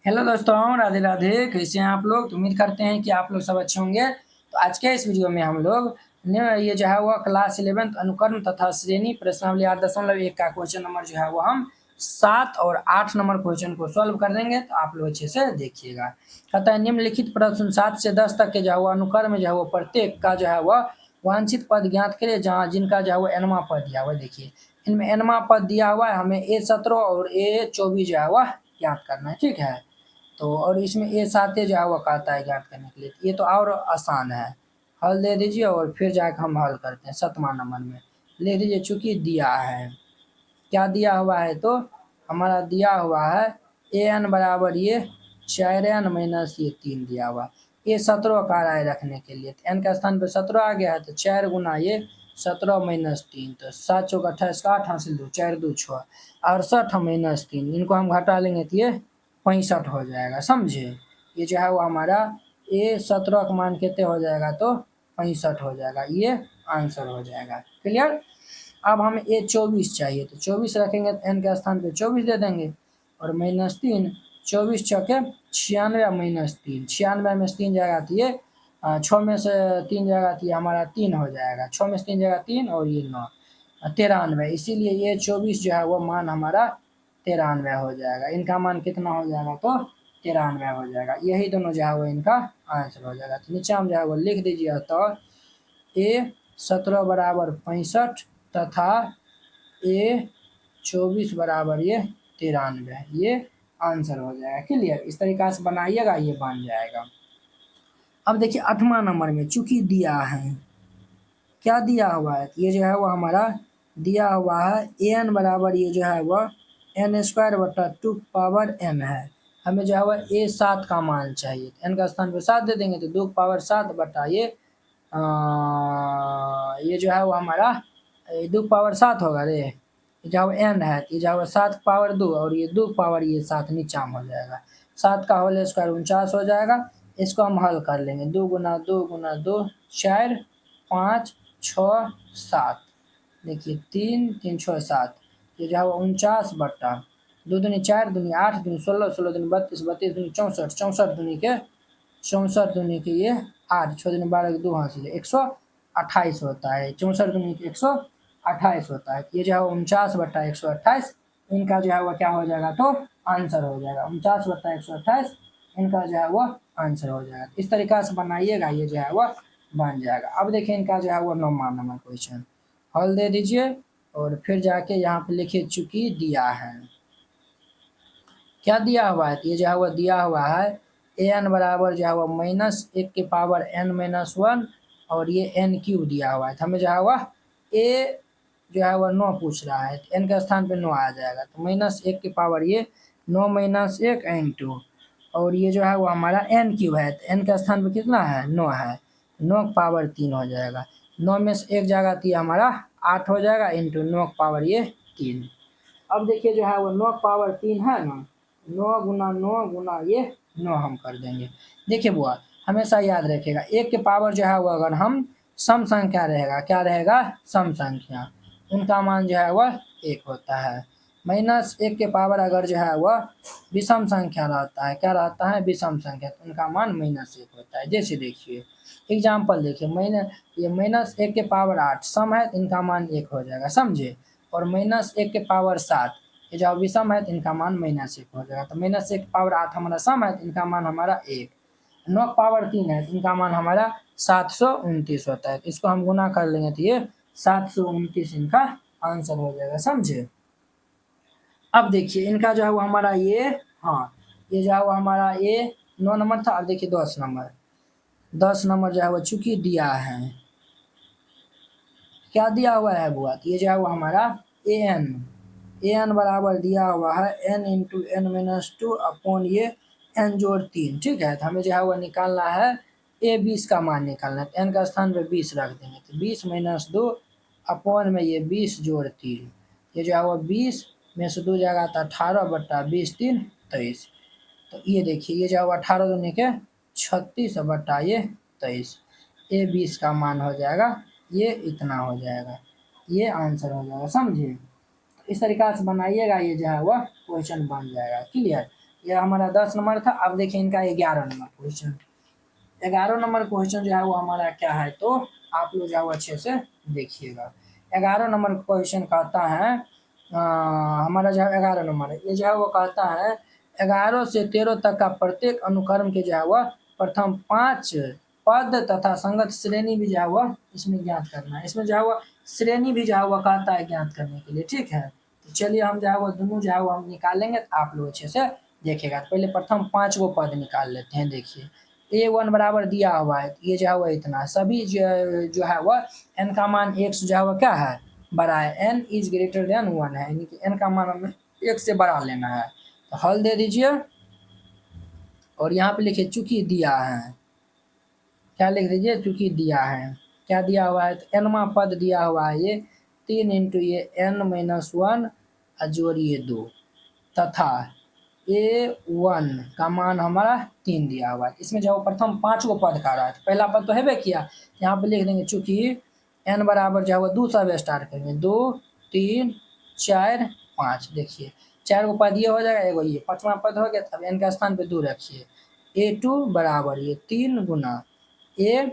Hello दोस्तों, राधे राधे। कैसे हैं आप लोग? तो उम्मीद करते हैं कि आप लोग सब अच्छे होंगे। तो आज के इस वीडियो में हम लोग ये जो है वो क्लास 11th अनुकरण तथा श्रेणी प्रश्नावली 8.1 का क्वेश्चन नंबर जो है वो हम 7 और 8 नंबर क्वेश्चन को सॉल्व कर देंगे। तो आप लोग अच्छे से देखिएगा। कहता है निम्नलिखित प्रश्न 7 से 10 तक के जो है वो अनुक्रम में जो है वो प्रत्येक का जो है वह वांछित पद ज्ञात करिए, जहाँ जिनका जो है वो एनवा पद दिया हुआ है। देखिए इनमें एनवा पद दिया हुआ है, हमें A17 और A24 जो है वह ज्ञात करना है। ठीक है, तो और इसमें A7 जो है वो कहता है ज्ञात करने के लिए। ये तो और आसान है। हल दे दीजिए और फिर जाकर हम हल करते हैं। 7वां नंबर में लिख दीजिए, चूंकि दिया है। क्या दिया हुआ है? तो हमारा दिया हुआ है an बराबर ये 4n माइनस ये 3 दिया हुआ। ये 17 का राय रखने के लिए n का स्थान पे 17 आ गया है, तो 4 गुना ये 17 माइनस 3, तो 7 चौक 28 का 8 हासिल 2, 4 2 6, 68 माइनस 3, इनको हम घटा लेंगे तो ये 65 हो जाएगा। समझे? ये जो है वो हमारा A17 का मान कितने हो जाएगा? तो 65 हो जाएगा। ये आंसर हो जाएगा। क्लियर? अब हमें A24 चाहिए, तो 24 रखेंगे तो n के स्थान पे 24 दे देंगे और माइनस 3, 24 चौके 96 माइनस 3, 96 में से 3 जाएगा तो ये 6 में से 3 जाएगा तो ये हमारा 3 हो जाएगा। 6 में से 3 जाएगा 3 और ये 9, 93। इसीलिए ये 24 जो है वो मान हमारा 93 हो जाएगा। इनका मान कितना हो जाएगा? तो 93 हो जाएगा। यही दोनों जो है वो इनका आंसर हो जाएगा। तो नीचे हम जो है वो लिख दीजिए, तो A17 बराबर 65 तथा A24 बराबर ये 93, ये आंसर हो जाएगा। क्लियर? इस तरीका से बनाइएगा, ये बन जाएगा। अब देखिए 8वां नंबर में चूंकि दिया है, क्या दिया हुआ है? ये जो है वो हमारा दिया हुआ है an बराबर ये जो है वह n² बटा 2 पावर n है। हमें जो है वह A7 का मान चाहिए। n का स्थान पे 7 दे देंगे तो 2 पावर 7 बटा ये जो है वो हमारा 2 पावर 7 होगा रे। ये जो n है, ये जो है 7 पावर 2 और ये 2 पावर ये 7 नीचा हो जाएगा। 7 का होल स्क्वायर 49 हो जाएगा। इसको हम हल कर लेंगे। 2 गुना 2 गुना 2 4 5 6 7। देखिए 3 3 6 7, ये जो है वो 49 बट्टा 2 दूनी 4 दूनी 8 दूनी 16 16 दूनी 32 32 दूनी 64 64 दूनी के 64 दूनी के ये 8 6 दूनी 12 2 हासिल 128 होता है। 64 दूनी के 128 होता है। ये जो है 49 बट्टा 128, इनका जो है वो क्या हो जाएगा? तो आंसर हो जाएगा। 49 बट्टा 128 इनका जो है वो आंसर हो जाएगा। इस तरीका से बनाइएगा, ये जो है वो बन जाएगा। अब देखिए इनका जो है वो 9वां नंबर क्वेश्चन हल दे दीजिए और फिर जाके यहाँ पे लिखिए चूंकि दिया है। क्या दिया हुआ है? ये जो है वो दिया हुआ है an बराबर जो है वो -1 के पावर n-1 और ये n³ दिया हुआ है। तो हमें जो है वह a जो है वह 9 पूछ रहा है, n के स्थान पे 9 आ जाएगा। तो -1 के पावर ये 9 - 1 n2 और ये जो है वो हमारा n³ है। तो n के स्थान पे कितना है? 9 है। 9 के पावर 3 हो जाएगा। 9 में से 1 जाएगा तो ये हमारा 8 हो जाएगा इंटू 9 के पावर ये 3। अब देखिए जो है वो 9 पावर 3 है ना, 9 गुना 9 गुना ये 9 हम कर देंगे। देखिए बुआ, हमेशा याद रखिएगा 1 के पावर जो है वो अगर हम सम संख्या रहेगा, क्या रहेगा? सम संख्या, उनका मान जो है वह 1 होता है। -1 के पावर अगर जो है वह विषम संख्या रहता है, क्या रहता है? विषम संख्या, तो उनका मान -1 होता है। जैसे देखिए एग्जाम्पल देखिए, ये -1 के पावर 8 सम है, इनका मान 1 हो जाएगा। समझे? और -1 के पावर 7 ये जो विषम है, इनका मान -1 हो जाएगा। तो -1 के पावर 8 हमारा सम है, इनका मान हमारा 1। 9 के पावर 3 है, इनका मान हमारा 729 होता है। इसको हम गुना कर लेंगे तो ये 729 इनका आंसर हो जाएगा। समझे? अब देखिए इनका जो है वो हमारा ये, हाँ, ये जो है वो हमारा ये 9 नंबर था। अब देखिए 10 नंबर जो है वो चूंकि दिया है, क्या दिया हुआ है बुआ? ये जो है वो हमारा an बराबर दिया हुआ है n इंटू n-2 अपॉन ये n जोड़ 3। ठीक है, तो हमें जो है वो निकालना है A20 का मान निकालना है। तो n का स्थान पे 20 रख देंगे, तो 20 - 2 अपॉन में ये 20 जोड़ 3, ये जो है वो 20 में से 2 जाएगा तो 18 बट्टा 20 3 23। तो ये देखिए ये जो है वो 18 दूनी के 36 बट्टा ये 23, A20 का मान हो जाएगा ये इतना हो जाएगा। ये आंसर हो जाएगा। समझिए? इस तरीका से बनाइएगा, ये जो है वह क्वेश्चन बन जाएगा। क्लियर? ये हमारा 10 नंबर था। अब देखिए इनका 11 नंबर क्वेश्चन। 11 नंबर क्वेश्चन जो है वो हमारा क्या है, तो आप लोग जो है वो अच्छे से देखिएगा। 11 नंबर क्वेश्चन कहता है हमारा जो है 11 नंबर है, ये जो है वो कहता है 11 से 13 तक का प्रत्येक अनुक्रम के जो है वह प्रथम 5 पद तथा संगत श्रेणी भी जो है वह इसमें ज्ञात करना है। इसमें जो है वह श्रेणी भी जो है वह कहता है ज्ञात करने के लिए, ठीक है। तो चलिए हम जो है वो दोनों जो है वो हम निकालेंगे, तो आप लोग अच्छे से देखिएगा। तो पहले प्रथम 5 गो पद निकाल लेते हैं। देखिए A1 बराबर दिया हुआ है, ये जो है वह इतना, सभी जो है वह n का मान 1 से जो है वह क्या है, बड़ा है। n इज ग्रेटर देन 1 है, यानी कि n का मान हमें 1 से बड़ा लेना है। तो हल दे दीजिए और यहाँ पे लिखिए चूंकि दिया है, क्या लिख दीजिए, चूंकि दिया है। क्या दिया हुआ है, तो nवां पद दिया हुआ है ये 3 इंटू ये n-1 जोड़िए 2 तथा A1 का मान हमारा 3 दिया हुआ है। इसमें जो प्रथम 5 गो पद का रहा है, तो पहला पद तो है बे किया, यहाँ पे लिख देंगे चूंकि n बराबर जो है वो 2 से अब स्टार्ट करेंगे, 2 3 4 5। देखिए 4 गो पद ये हो जाएगा, एगो ये 5वां पद हो गया। तब n का स्थान पे 2 रखिए। A2 बराबर ये 3 गुना ए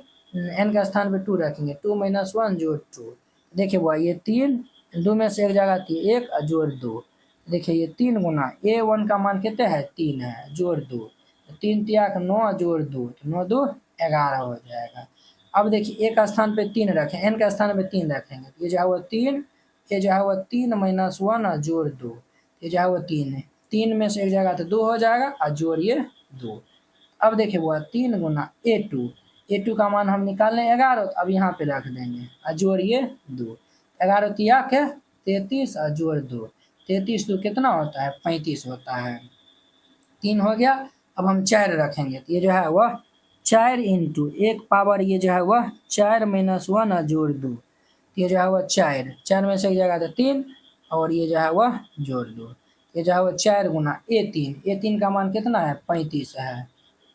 n का स्थान पे 2 रखेंगे, 2-1 जोड़ 2। देखिए वो ये 3, 2 में से एक जगह थी 1 और जोड़ 2। देखिए ये 3 गुना A1 का मान कितने है, 3 है, जोड़ 2। 3 तियाक 9 जोड़ 2, तो 9 2 11 हो जाएगा। अब देखिए एक स्थान पे 3 रखें, n का स्थान पे 3 रखेंगे, ये जो है वो 3, ये जो है वो 3-1 और जोड़ 2, ये जो है वो 3 है। 3 में से एक जगह तो 2 हो जाएगा और जोड़िए 2। अब देखिए वो 3 गुना A2 का मान हम निकालने 11, तो अब यहाँ पे रख देंगे और जोड़िए 2। 11 तिया के 33 और जोड़ 2, 33 तो कितना होता है, 35 होता है। 3 हो गया। अब हम 4 रखेंगे, तो ये जो है वह 4 इंटू 1 पावर ये जो है वह 4-1 और जोड़ 2, ये जो है वह 4 में से एक जगह तो 3 और ये जो है वह जोड़ 2, ये जो है वह 4 गुना A3 का मान कितना है, 35 है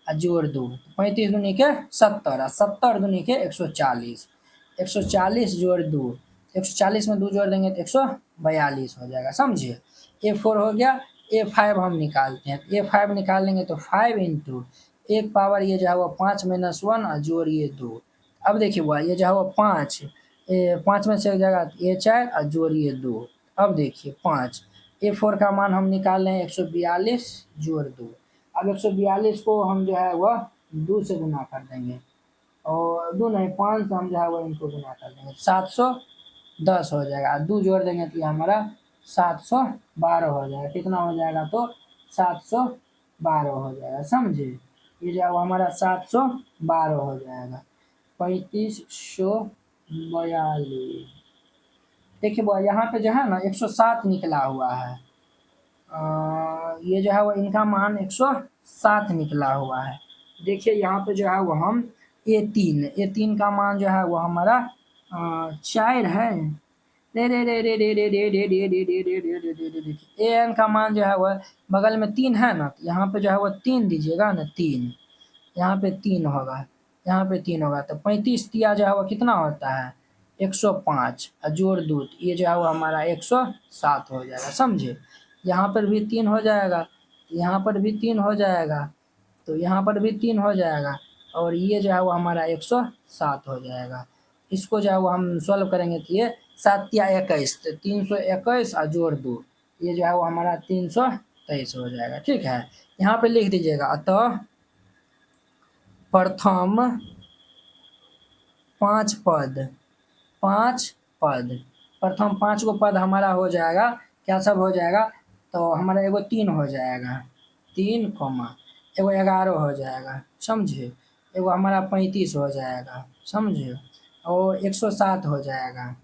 और जोड़ 2, 35 दूनी के 70 और 70 दूनी के 140, 140 जोड़ 2, 140 में 2 जोड़ देंगे तो 142 हो जाएगा, समझिए। A4 हो गया। A5 हम निकालते हैं, A5 निकालेंगे तो 5 इंटू 1 पावर ये जो है वो 5-1 और जोड़िए 2। अब देखिए हुआ ये जो है वो 5, 5 में से एक जगह A4 और जोड़िए 2। अब देखिए 5, A4 का मान हम निकाल रहे हैं 142 जोड़ 2। अब 142 को हम जो है वह 2 से गुना कर देंगे, और 2 नहीं 5 से हम जो है वो इनको गुना कर देंगे, 710 हो जाएगा। 2 जोड़ देंगे तो ये हमारा 712 हो जाएगा। कितना हो जाएगा, तो 712 हो जाएगा, समझे। ये जो है वो हमारा 712 हो जाएगा, 3542। देखिए वो यहाँ पे जो है ना 107 निकला हुआ है। ये जो है वो इनका मान 107 निकला हुआ है। देखिए यहाँ पे जो है वो हम A3 का मान जो है वो हमारा 4 है। रे रे रे रे रे रे रे रे रे रे रे रे रे रे रे रे देखिए AN का मान जो है वो बगल में 3 है ना, तो यहाँ पे जो है वो 3 दीजिएगा ना, 3 यहाँ पे 3 होगा, यहाँ पे 3 होगा, तो 35 तिया जो है वो कितना होता है, 105 और जोड़ 2, ये जो है वो हमारा 107 हो जाएगा, समझे। यहाँ पर भी 3 हो जाएगा, यहाँ पर भी 3 हो जाएगा, तो यहाँ पर भी 3 हो जाएगा, और ये जो है वो हमारा 107 हो जाएगा। इसको जो है वो हम सॉल्व करेंगे तो ये 7 या 21, तो 321 और जोड़ 2, ये जो है वो हमारा 323 हो जाएगा, ठीक है। यहाँ पे लिख दीजिएगा अतः प्रथम 5 पद, 5 पद, प्रथम 5 गो पद हमारा हो जाएगा, क्या सब हो जाएगा, तो हमारा एगो 3 हो जाएगा, 3 कॉमा एगो 11 हो जाएगा, समझे। एगो हमारा 35 हो जाएगा, समझे, और 107 हो जाएगा,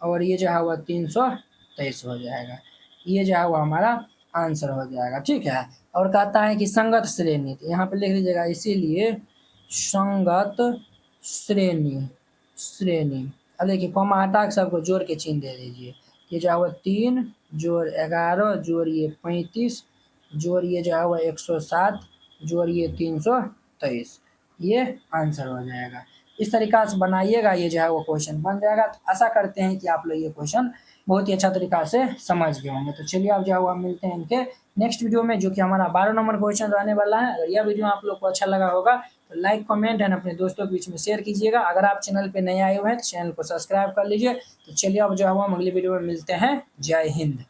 और ये जो है वह 323 हो जाएगा। ये जो है वो हमारा आंसर हो जाएगा, ठीक है। और कहता है कि संगत श्रेणी, तो यहाँ पे लिख लीजिएगा इसीलिए संगत श्रेणी। अब देखिए कॉमा हटा के सबको जोड़ के चिन्ह दे दीजिए। ये जो है वो 3 जोड़ 11 जोड़ ये 35 जोड़ ये जो है वो 107 जोड़ ये 323, ये आंसर हो जाएगा। इस तरीका से बनाइएगा, ये जो है वो क्वेश्चन बन जाएगा। तो आशा करते हैं कि आप लोग ये क्वेश्चन बहुत ही अच्छा तरीका से समझ गए होंगे। तो चलिए अब जो है मिलते हैं इनके नेक्स्ट वीडियो में, जो कि हमारा 12 नंबर क्वेश्चन रहने वाला है। अगर यह वीडियो आप लोग को अच्छा लगा होगा तो लाइक कमेंट एंड अपने दोस्तों के बीच में शेयर कीजिएगा। अगर आप चैनल पे नए आए हुए हैं तो चैनल को सब्सक्राइब कर लीजिए। तो चलिए अब जो है हम अगली वीडियो में मिलते हैं। जय हिंद।